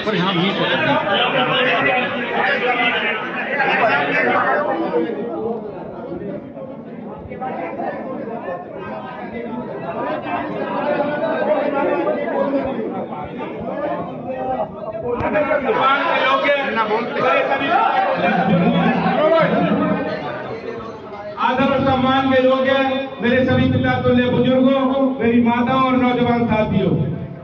पर यहाँ भी आदर और सम्मान के योग्य मेरे सभी पिता तुल्य बुजुर्गों, मेरी माताओं और नौजवान साथियों,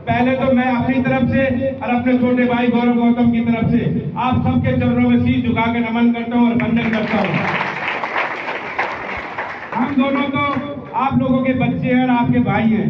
पहले तो मैं अपनी तरफ से और अपने छोटे भाई गौरव गौतम की तरफ से आप सबके चरणों में शीश झुका के नमन करता हूं और वंदन करता हूं। हम दोनों तो आप लोगों के बच्चे हैं और आपके भाई हैं।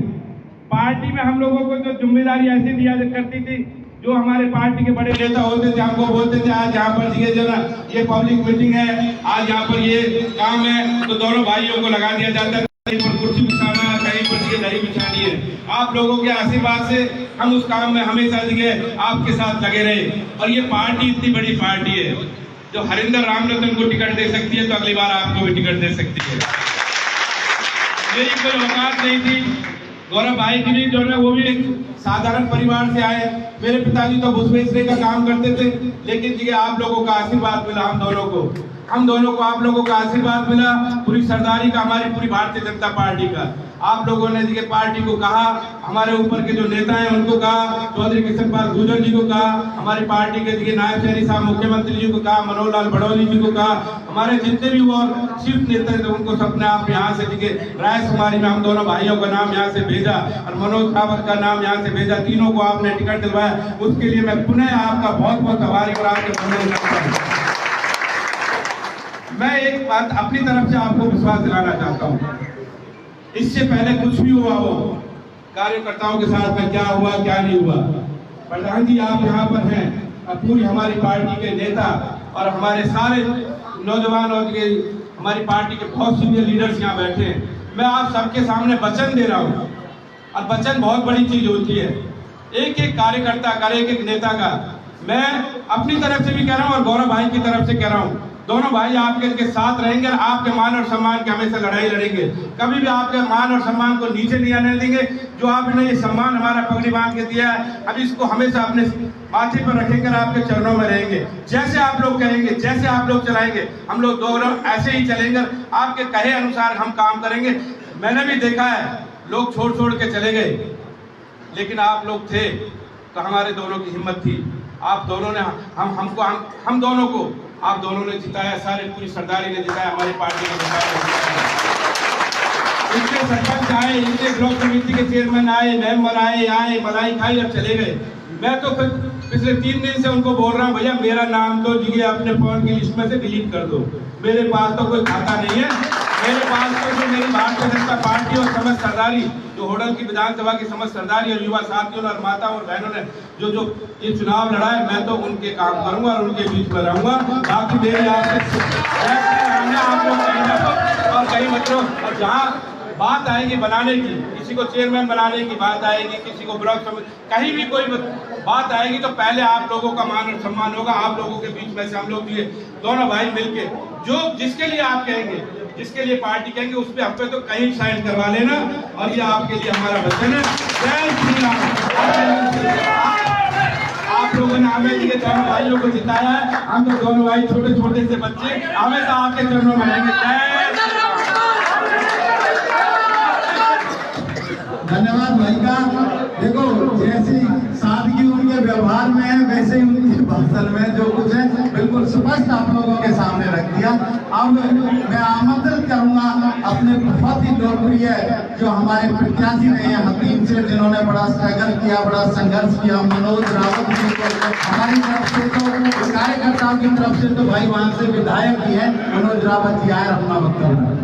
पार्टी में हम लोगों को जो जिम्मेदारी ऐसी दिया करती थी, जो हमारे पार्टी के बड़े नेता होते थे, हमको बोलते थे आज यहाँ पर ये जो ना ये पब्लिक मीटिंग है, आज यहाँ पर ये काम है, तो दोनों भाइयों को लगा दिया जाता है, कहीं पर कुर्सी बिछाना, कहीं पर ये दही बिछानी है। आप लोगों के आशीर्वाद से हम उस काम में हमेशा आपके साथ लगे रहे। और ये पार्टी इतनी बड़ी पार्टी है जो हरिंदर रामरतन को टिकट दे सकती है, तो अगली बार आपको भी टिकट दे सकती है। मेरी कोई औकात नहीं थी। गौरव भाई की भी जो है वो भी एक साधारण परिवार से आए। मेरे पिताजी तो भूसवेसरे का काम करते थे, लेकिन जी आप लोगों का आशीर्वाद मिला हम दोनों को आप लोगों का आशीर्वाद मिला, पूरी सरदारी का, हमारी पूरी भारतीय जनता पार्टी का। आप लोगों ने जी पार्टी को कहा, हमारे ऊपर के जो नेता हैं उनको कहा, चौधरी किशन पाल गुर्जर जी को कहा, हमारी पार्टी के जी नायब सैनी साहब मुख्यमंत्री जी को कहा, मनोहर लाल भड़ौली जी को कहा, हमारे जितने भी और शीर्ष नेता थे उनको सबने आप यहाँ से जी रायशुमारी में हम दोनों भाइयों का नाम यहाँ से भेजा और मनोज सावंत का नाम यहाँ से भेजा। तीनों को आपने टिकट दिलवाया, उसके लिए मैं पुनः आपका बहुत बहुत आभारी और आपके वंदन करता हूँ। मैं एक बात अपनी तरफ से आपको विश्वास दिलाना चाहता हूँ, इससे पहले कुछ भी हुआ हो, कार्यकर्ताओं के साथ में क्या हुआ क्या नहीं हुआ, प्रधान जी आप यहाँ पर हैं, पूरी हमारी पार्टी के नेता और हमारे सारे नौजवान और हमारी पार्टी के बहुत सीनियर लीडर्स यहाँ बैठे हैं। मैं आप सबके सामने वचन दे रहा हूँ, और वचन बहुत बड़ी चीज होती है। एक एक कार्यकर्ता का, एक एक नेता का मैं अपनी तरफ से भी कह रहा हूँ और गौरव भाई की तरफ से कह रहा हूँ, दोनों भाई आपके साथ रहेंगे, आपके मान और सम्मान की हमेशा लड़ाई लड़ेंगे। कभी भी आपके मान और सम्मान को नीचे नहीं आने देंगे। जो आपने ये सम्मान हमारा पगड़ी बांध के दिया है, अब इसको हमेशा अपने माथे पर रखेंगे, आपके चरणों में रहेंगे। जैसे आप लोग कहेंगे, जैसे आप लोग चलाएंगे, हम लोग दोनों ऐसे ही चलेंगे, आपके कहे अनुसार हम काम करेंगे। मैंने भी देखा है लोग छोड़ के चले गए, लेकिन आप लोग थे तो हमारे दोनों की हिम्मत थी। आप दोनों ने हम दोनों को आप दोनों ने जिताया, सारे पूरी सरदारी ने जिताया, हमारी पार्टी ने जिताया। इनके सरपंच आए, इनके ब्लॉक समिति के चेयरमैन आए, मेंबर आए, मलाई खाई और चले गए। मैं तो पिछले 3 दिन से उनको बोल रहा हूँ, भैया मेरा नाम तो जी अपने फोन की लिस्ट में से डिलीट कर दो, मेरे पास तो कोई खाता नहीं है। मेरे पास तो जो मेरी भारतीय जनता पार्टी और समस्त सरदारी, जो होडल की विधानसभा की समस्त सरदारी और युवा साथियों और माताओं और बहनों ने जो ये चुनाव लड़ा है, मैं तो उनके काम करूंगा और उनके बीच में रहूंगा। बाकी मेरे आप लोग और कहीं मतलब, और जहाँ बात आएगी बनाने की, किसी को चेयरमैन बनाने की बात आएगी, किसी को ब्लॉक समिति, कहीं भी कोई बात आएगी तो पहले आप लोगों का मान और सम्मान होगा। आप लोगों के बीच में से हम लोग ये दोनों भाई मिलके जो जिसके लिए आप कहेंगे, जिसके लिए पार्टी कहेंगे, उस पे हम पे तो कहीं साइन करवा लेना। और ये आपके लिए हमारा वचन है। जय श्री राम। आप लोगों ने हमें ये दोनों भाइयों को जिताया है, हम तो दोनों भाई छोटे से बच्चे हमेशा आपके चरणों में रहेंगे। जय श्री राम। धन्यवाद भाई का। देखो जैसी सादगी उनके व्यवहार में है, वैसे ही उनकी भाषण में जो कुछ है बिल्कुल स्पष्ट आप लोगों के सामने रख दिया। अब मैं आमंत्रित करूंगा अपने बहुत ही लोकप्रिय जो हमारे प्रत्याशी रहे हैं हकीम से, जिन्होंने बड़ा स्ट्रगल किया, बड़ा संघर्ष किया, मनोज रावत जी को हमारी तरफ से, तो कार्यकर्ताओं की तरफ से तो भाई वहां से विधायक भी है, मनोज रावत जी आए अपना वक्तव्य।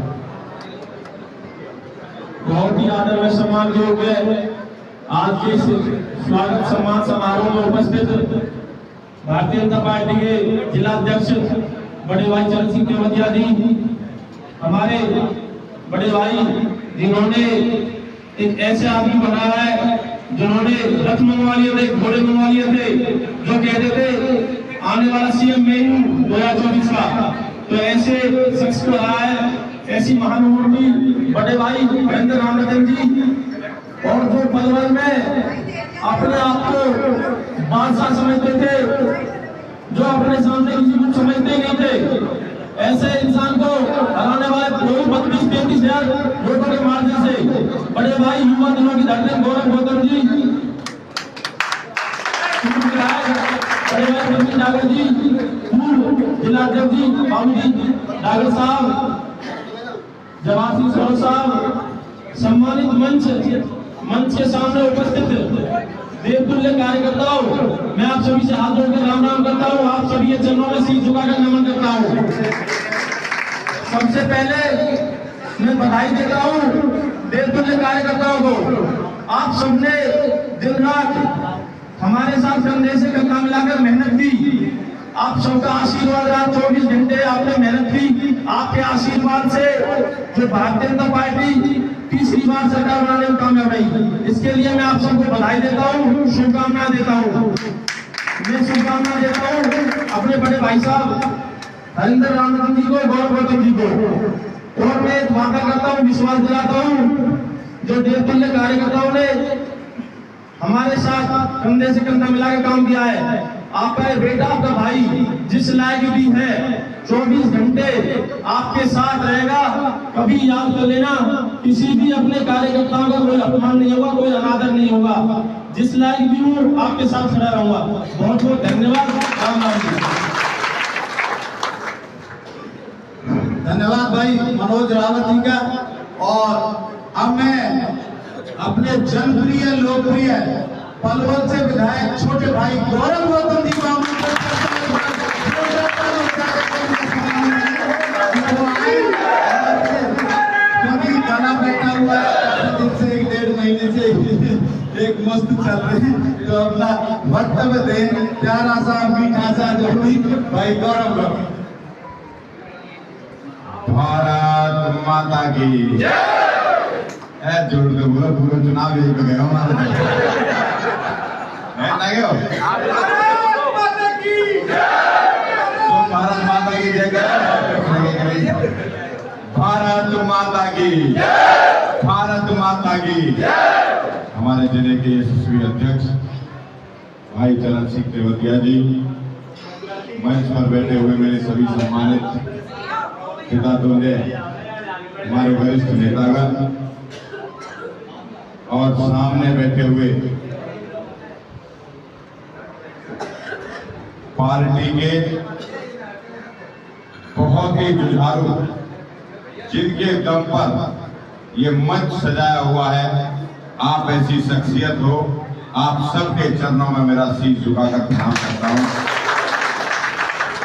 बहुत ही आदर व सम्मान योग्य आज के स्वागत सम्मान समारोह में उपस्थित भारतीय जनता पार्टी के जिला अध्यक्ष बड़े भाई चरण सिंह केवटिया जी, हमारे बड़े भाई जिन्होंने एक ऐसे आदमी बनाया है जिन्होंने रथ मंगवा लिए थे, घोड़े मंगवा लिए थे, जो कहते थे आने वाला सीएम मैं हूँ 2024 का। तो ऐसे शख्स को रहा है, ऐसी महान मूर्ति बड़े भाई हरिंदर रामरतन जी अपने आप को बादशाह समझते थे, जो अपने सामने किसी को समझते नहीं थे, ऐसे इंसान को हराने वाले 32-33 हजार वोटों के मार्जिन से बड़े भाई युवा दिनों की धरती गौरव गौतम जी, बड़े भाई प्रवीण डागर जी, पूर्व जिलाध्यक्ष जी बाबू जी डागर साहब, जवासी सौरभ साहब, सम्मानित मंच के सामने उपस्थित देवतुल्य कार्यकर्ताओं, मैं आप सभी से हाथ जोड़कर राम राम करता हूँ। आप सभी के चरणों में शीश झुकाकर नमन करता हूँ। सबसे पहले मैं बधाई देता हूँ देवतुल्य कार्यकर्ताओं को। आप सबने दिन रात हमारे साथ कंधे से कंधा मिलाकर मेहनत की। आप सबका आशीर्वाद रहा, 24 घंटे आपने मेहनत की। आपके आशीर्वाद से जो भारतीय जनता पार्टी तीसरी बार सरकार बनाने में कामयाब रही, इसके लिए मैं आप सबको बधाई देता हूँ, शुभकामनाएं देता हूँ। मैं शुभकामनाएं देता हूँ अपने बड़े भाई साहब हरिंदर रामनाथ जी को, गौरव गौतम जी को। और मैं वादा करता हूँ, विश्वास दिलाता हूँ, जो देवतुल्य कार्यकर्ताओं ने हमारे साथ कंधे से कंधा मिलाकर काम किया है, आपका बेटा, आपका भाई जिस लायक भी है 24 घंटे आपके साथ रहेगा। कभी याद कर लेना, किसी भी अपने कार्यकर्ताओं का कोई अपमान नहीं होगा, कोई अनादर नहीं होगा। जिस लायक भी हूँ आपके साथ खड़ा रहूंगा। बहुत बहुत धन्यवाद। राम राम जी। धन्यवाद भाई मनोज रावत जी का। और अब मैं अपने जनप्रिय लोकप्रिय पलवल से विधायक छोटे भाई गौरव गौतम जी को आमंत्रित करता हूं। कभी गाना बैठा हुआ है दिन से 1-1.5 महीने से एक मस्त चल रही, तो अपना वक्तव्य दे, प्यारा सा मीठा सा जो भाई गौरव गौतम। भारत माता की जय। जोड़ दो बोलो, पूरा चुनाव यही पे गया हमारा ना गयो। भारत माता की जय। भारत माता की जय। भारत माता की जय। भारत माता की जय। हमारे जिले के यशस्वी अध्यक्ष भाई चरण सिंह तेवतिया जी, मंच पर बैठे हुए मेरे सभी सम्मानित पिता दोले, हमारे वरिष्ठ नेतागण और सामने बैठे हुए पार्टी के बहुत ही जुझारू, जिनके दम पर ये मंच सजाया हुआ है, आप ऐसी शख्सियत हो। आप सबके चरणों में मेरा शीश झुकाकर प्रणाम करता हूँ।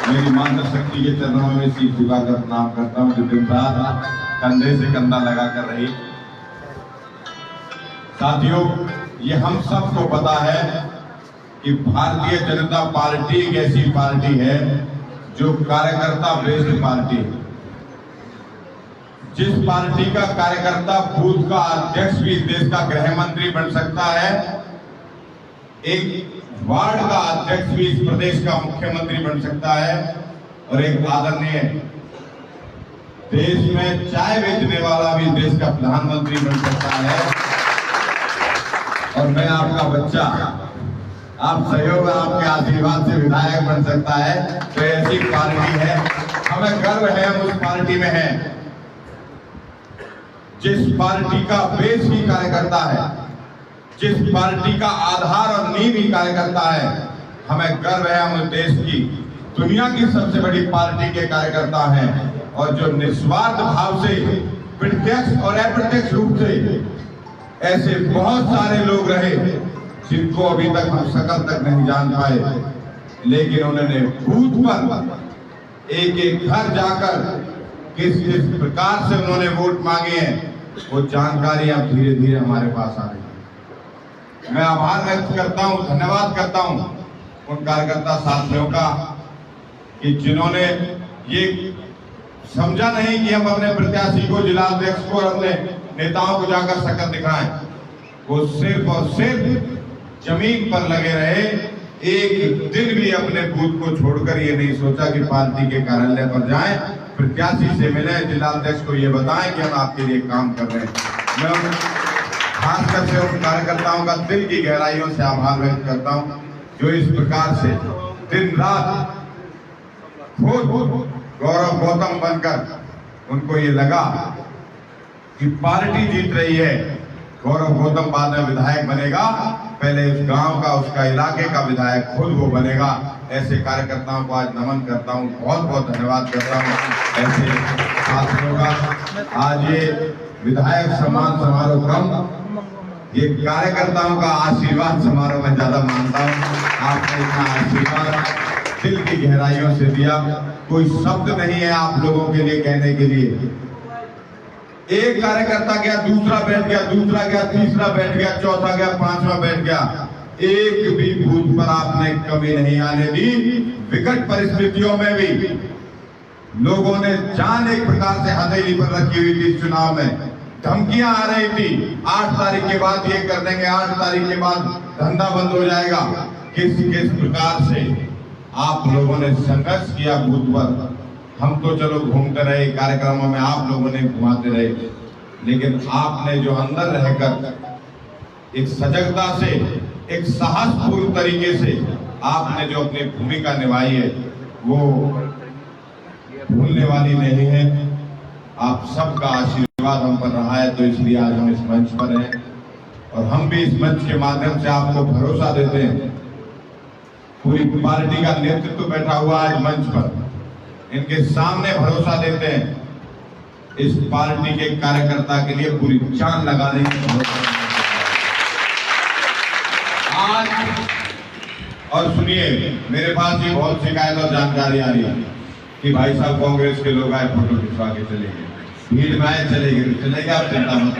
मेरी माता शक्ति के चरणों में शीश झुकाकर प्रणाम करता हूँ, जो दिन रात कंधे से कंधा लगाकर रही। साथियों, ये हम सबको पता है कि भारतीय जनता पार्टी एक ऐसी पार्टी है जो कार्यकर्ता बेस्ड पार्टी है। जिस पार्टी का कार्यकर्ता बूथ का अध्यक्ष भी इस देश का गृह मंत्री बन सकता है, एक वार्ड का अध्यक्ष भी इस प्रदेश का मुख्यमंत्री बन सकता है, और एक आदरणीय देश में चाय बेचने वाला भी देश का प्रधानमंत्री बन सकता है। और मैं आपका बच्चा, आप सहयोग और आपके आशीर्वाद से विधायक बन सकता है। तो ऐसी पार्टी है, हमें गर्व है, हम उस पार्टी में हैं जिस पार्टी का बेस ही कार्यकर्ता है, जिस पार्टी का आधार और नींव ही कार्यकर्ता है। हमें गर्व है, हम देश की, दुनिया की सबसे बड़ी पार्टी के कार्यकर्ता हैं, और जो निस्वार्थ भाव से प्रत्यक्ष और अप्रत्यक्ष रूप से ऐसे बहुत सारे लोग रहे जिनको अभी तक हम शकल तक नहीं जान पाए, लेकिन उन्होंने बूथ पर एक एक घर जाकर किस किस प्रकार से उन्होंने वोट मांगे हैं, वो जानकारी अब धीरे धीरे हमारे पास आ रही है। मैं आभार व्यक्त करता हूं, धन्यवाद करता हूं उन कार्यकर्ता साथियों का कि जिन्होंने ये समझा नहीं कि हम अपने प्रत्याशी को, जिला अध्यक्ष को और अपने नेताओं को जाकर शक्ल दिखाएं। वो सिर्फ और सिर्फ जमीन पर लगे रहे, एक दिन भी अपने बूथ को छोड़कर ये नहीं सोचा कि पार्टी के कार्यालय पर जाएं, प्रत्याशी से मिले, जिला अध्यक्ष को ये बताएं कि हम आपके लिए काम कर रहे हैं। खासकर से उन कार्यकर्ताओं का दिल की गहराइयों से आभार व्यक्त करता हूं जो इस प्रकार से दिन रात खुद गौरव गौतम बनकर उनको ये लगा कि पार्टी जीत रही है, गौरव गौतम बाद में विधायक बनेगा, पहले उस गांव का उसका इलाके का विधायक खुद वो बनेगा। ऐसे कार्यकर्ताओं को आज नमन करता हूं, बहुत बहुत धन्यवाद करता हूं ऐसे साथियों का। आज ये विधायक सम्मान समारोह कम, ये कार्यकर्ताओं का आशीर्वाद समारोह में ज्यादा मानता हूं। आपने इतना आशीर्वाद दिल की गहराइयों से दिया, कोई शब्द नहीं है आप लोगों के लिए कहने के लिए। एक कार्यकर्ता गया, दूसरा बैठ गया, दूसरा गया, तीसरा बैठ गया, चौथा गया, पांचवा बैठ गया, एक भी बूथ पर आपने कमी नहीं आने दी। विकट परिस्थितियों में भी लोगों ने जान एक प्रकार से हथेली पर रखी हुई थी। चुनाव में धमकियां आ रही थी, 8 तारीख के बाद ये कर देंगे, 8 तारीख के बाद धंधा बंद हो जाएगा। किस किस प्रकार से आप लोगों ने संघर्ष किया बूथ पर। हम तो चलो घूमते रहे कार्यक्रमों में, आप लोगों ने घुमाते रहे, लेकिन आपने जो अंदर रहकर एक सजगता से, एक साहसपूर्ण तरीके से आपने जो अपनी भूमिका निभाई है वो भूलने वाली नहीं है। आप सबका आशीर्वाद हम पर रहा है, तो इसलिए आज हम इस मंच पर हैं और हम भी इस मंच के माध्यम से आपको भरोसा देते हैं। पूरी पार्टी का नेतृत्व बैठा हुआ आज मंच पर, इनके सामने भरोसा देते हैं इस पार्टी के कार्यकर्ता के लिए पूरी जान लगा देंगे आज। और सुनिए, मेरे पास ये बहुत शिकायत और जानकारी आ रही है कि भाई साहब कांग्रेस के लोग आए फोटो खिंचवा के चले गए, भीड़ में आए चले गए, चले गए, आप चिंता मत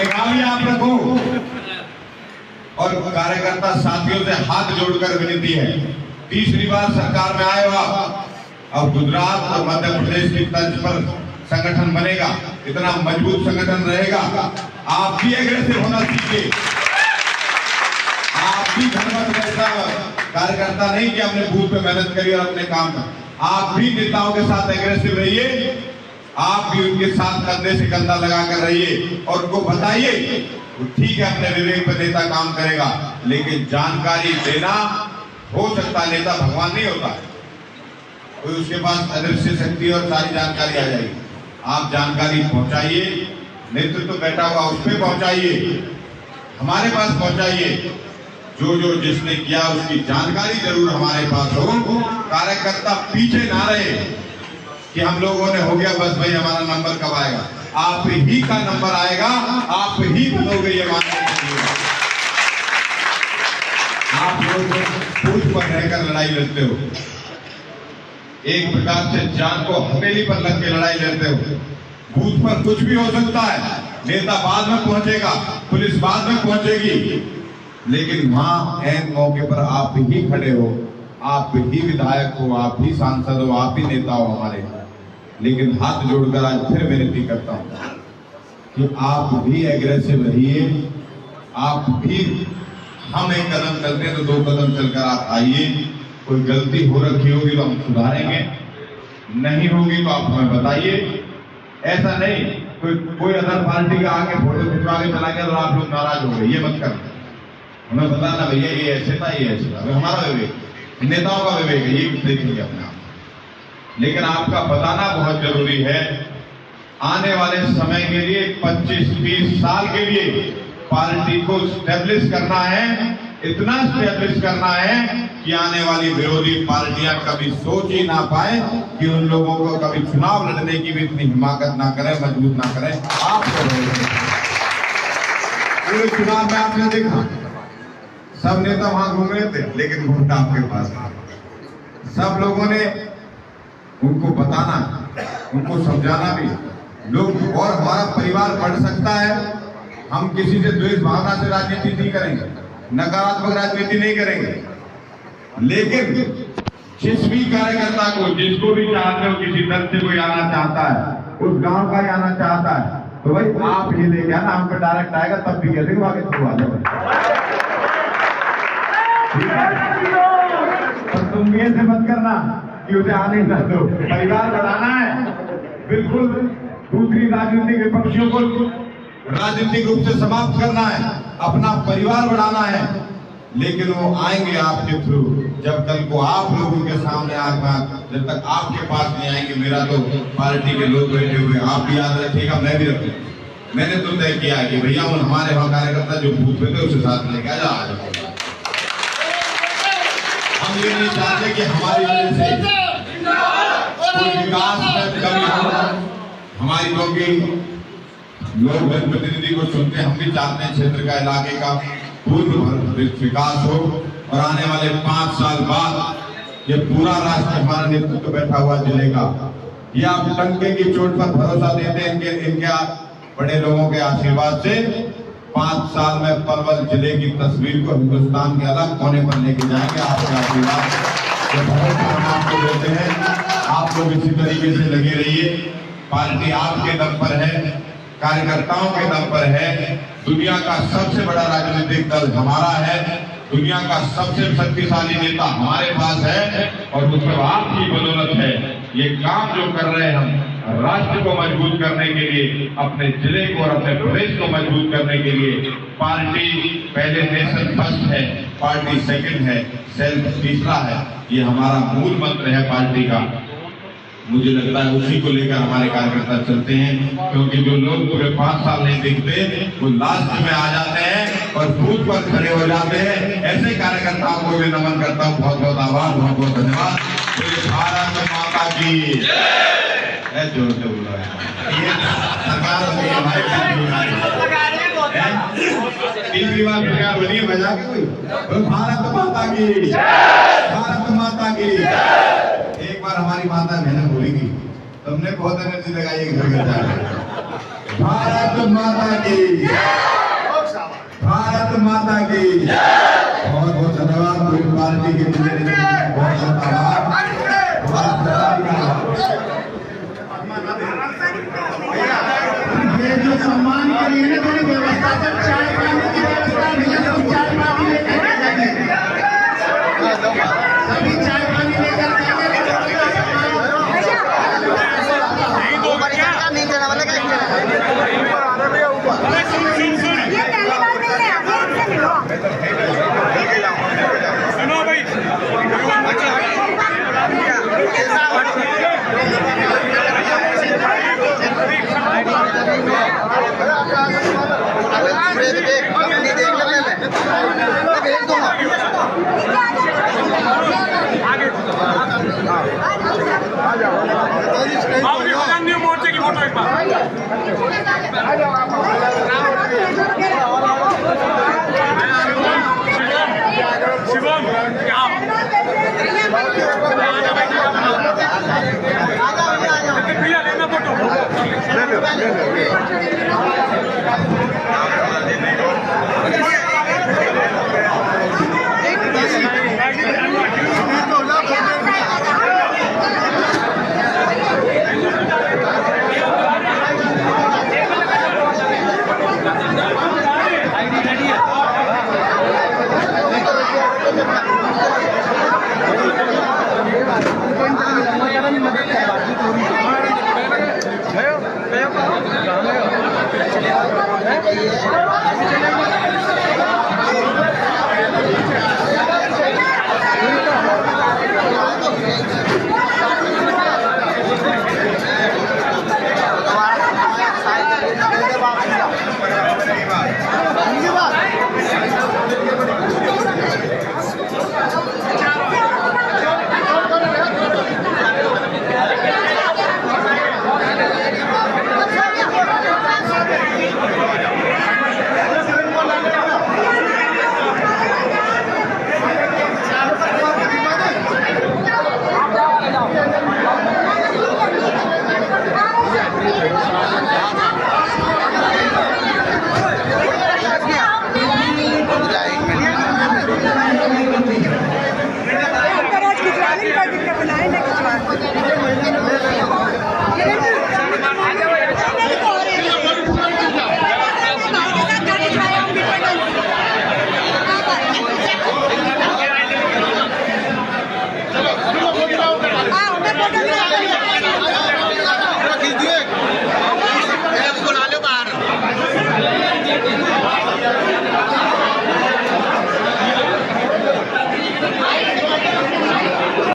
करिए, आप रखो। और कार्यकर्ता साथियों से हाथ जोड़कर विनती है, तीसरी बार सरकार में आए हो आप, अब गुजरात और मध्य प्रदेश की तर्ज पर संगठन बनेगा, इतना मजबूत संगठन रहेगा। आप भी एग्रेसिव होना सीखिए, आप भी धनवत जैसा कार्यकर्ता नहीं कि हमने बूथ पे मेहनत करी और अपने काम का, आप भी नेताओं के साथ एग्रेसिव रहिए, आप भी उनके साथ कंधे से कंधा लगाकर रहिए और उनको बताइए ठीक है अपने विवेक पर नेता काम करेगा, लेकिन जानकारी देना, हो सकता है नेता भगवान नहीं होता, कोई उसके पास अदृश्य शक्ति और सारी जानकारी आ जाएगी। आप जानकारी पहुंचाइए, नेतृत्व बैठा हुआ उस पर पहुंचाइए, हमारे पास पहुंचाइए, जो जिसने किया उसकी जानकारी जरूर हमारे पास हो। कार्यकर्ता पीछे ना रहे कि हम लोगों ने हो गया बस भाई हमारा नंबर कब आएगा। आप ही का नंबर आएगा, आप ही बनोगे ये मानने के लिए। आप लोग बूथ पर रहकर लड़ाई लड़ते हो, एक प्रकार से जान को हथेली पर लग के लड़ाई लड़ते हो। बूथ पर कुछ भी हो सकता है, नेता बाद में पहुंचेगा, पुलिस बाद में पहुंचेगी, लेकिन वहां ऐन मौके पर आप ही खड़े हो, आप ही विधायक हो, आप ही सांसद हो, आप ही नेता हो हमारे। लेकिन हाथ जोड़कर आज फिर विनती करता हूं कि आप भी एग्रेसिव रहिए, आप भी, हम एक कदम चलते हैं तो 2 कदम चलकर आप आइए। कोई गलती हो रखी होगी तो हम सुधारेंगे, नहीं होगी तो आप हमें बताइए। ऐसा नहीं कोई अदर पार्टी का आके फोटो खिंचवा के चला गया और आप लोग नाराज हो गए, ये मत कर। हमें बताना भैया ये ऐसे था, ये ऐसे था, हमारा विवेक, नेताओं का विवेक है, ये देखेंगे अपने आप। लेकिन आपका बताना बहुत जरूरी है। आने वाले समय के लिए 25-20 साल के लिए पार्टी को स्टैब्लिश करना है, इतना स्टैब्लिश करना है कि आने वाली विरोधी पार्टियां कभी सोच ही ना पाए कि उन लोगों को कभी चुनाव लड़ने की भी इतनी हिमाकत ना करें, मजबूत ना करें। आप पूरे चुनाव में आपने देखा सब नेता वहां घूम रहे थे, लेकिन वोट आपके पास सब लोगों ने उनको बताना, उनको समझाना भी लोग, और हमारा परिवार बढ़ सकता है। हम किसी से द्वेष भावना से राजनीति नहीं करेंगे, नकारात्मक राजनीति नहीं करेंगे, लेकिन जिस भी कार्यकर्ता को, जिसको भी चाहते हो, किसी दल से कोई आना चाहता है, उस गांव का ही आना चाहता है, तो भाई आप ही लेके आना, हम पे डायरेक्ट आएगा तब भी कह देंगे आगे तो आ जाओ। तुम भी ऐसे मत करना कि उसे आने न दो, परिवार बढ़ाना है, बिल्कुल दूसरी राजनीतिक विपक्षियों को राजनीतिक रूप से समाप्त करना है, अपना परिवार बढ़ाना है, लेकिन वो आएंगे आपके थ्रू। जब कल को आप लोगों के सामने आएगा, जब तक आपके पास नहीं आएंगे, मेरा तो पार्टी के लोग बैठे हुए, आप भी याद रखिएगा, मैं भी रखूंगा। मैंने तो तय किया कि भैया उन हमारे वहां कार्यकर्ता जो बूथ पे थे उसे साथ लेके आ जाओ। हम ये नहीं चाहते कि हमारी वजह से कोई विकास में कमी हो। हमारी क्योंकि लोग जनप्रतिनिधि को चुनते, हम भी चाहते हैं क्षेत्र का, इलाके का पूर्ण विकास हो और आने वाले 5 साल बाद ये पूरा राष्ट्र हमारा नेतृत्व बैठा हुआ जिले का, ये आप टंके की चोट पर भरोसा देते हैं इनके बड़े लोगों के आशीर्वाद से 5 साल में पलवल जिले की तस्वीर को हिंदुस्तान के अलग कोने पर लेके जाएंगे। आपके आशीर्वाद जो भरोसा हम आपको देते हैं, आप लोग इसी तरीके से लगे रहिए। पार्टी आपके दम पर है, कार्यकर्ताओं के दम पर है। दुनिया का सबसे बड़ा राजनीतिक दल हमारा है, दुनिया का सबसे शक्तिशाली नेता हमारे पास है और वो सब आपकी बदौलत है। ये काम जो कर रहे हैं हम राष्ट्र को मजबूत करने के लिए, अपने जिले को और अपने प्रदेश को मजबूत करने के लिए, पार्टी पहले नेशन फर्स्ट है, पार्टी सेकंड है, सेल्फ तीसरा है, ये हमारा मूल मंत्र है पार्टी का। मुझे लगता है उसी को लेकर हमारे कार्यकर्ता चलते हैं, क्योंकि जो लोग पूरे 5 साल नहीं दिखते वो लास्ट में आ जाते हैं और बूथ पर खड़े हो जाते हैं। ऐसे कार्यकर्ताओं को भी नमन करता हूँ। बहुत बहुत आभार, बहुत बहुत धन्यवाद। भारत माता की जोर से बोल रहा है ये सरकार तीसरी बार सरकार बनी है, बजा के कोई भारत माता की, भारत माता की। एक बार हमारी माता बहन बोलेगी, तुमने बहुत एनर्जी लगाई है घर घर जाकर। भारत माता की, भारत माता की। बहुत बहुत धन्यवाद पूरी पार्टी के जिले, बहुत बहुत आभार। ये जो सम्मान के लिए थोड़ी व्यवस्था, जब चाय पानी की व्यवस्था भैया, सब चाय पानी लेकर सभी चाय पानी लेकर नहीं देना वाला सुनो भाई मोर्चे की फोटो एक बार शिवम भैया लेना फोटो धन्यवाद।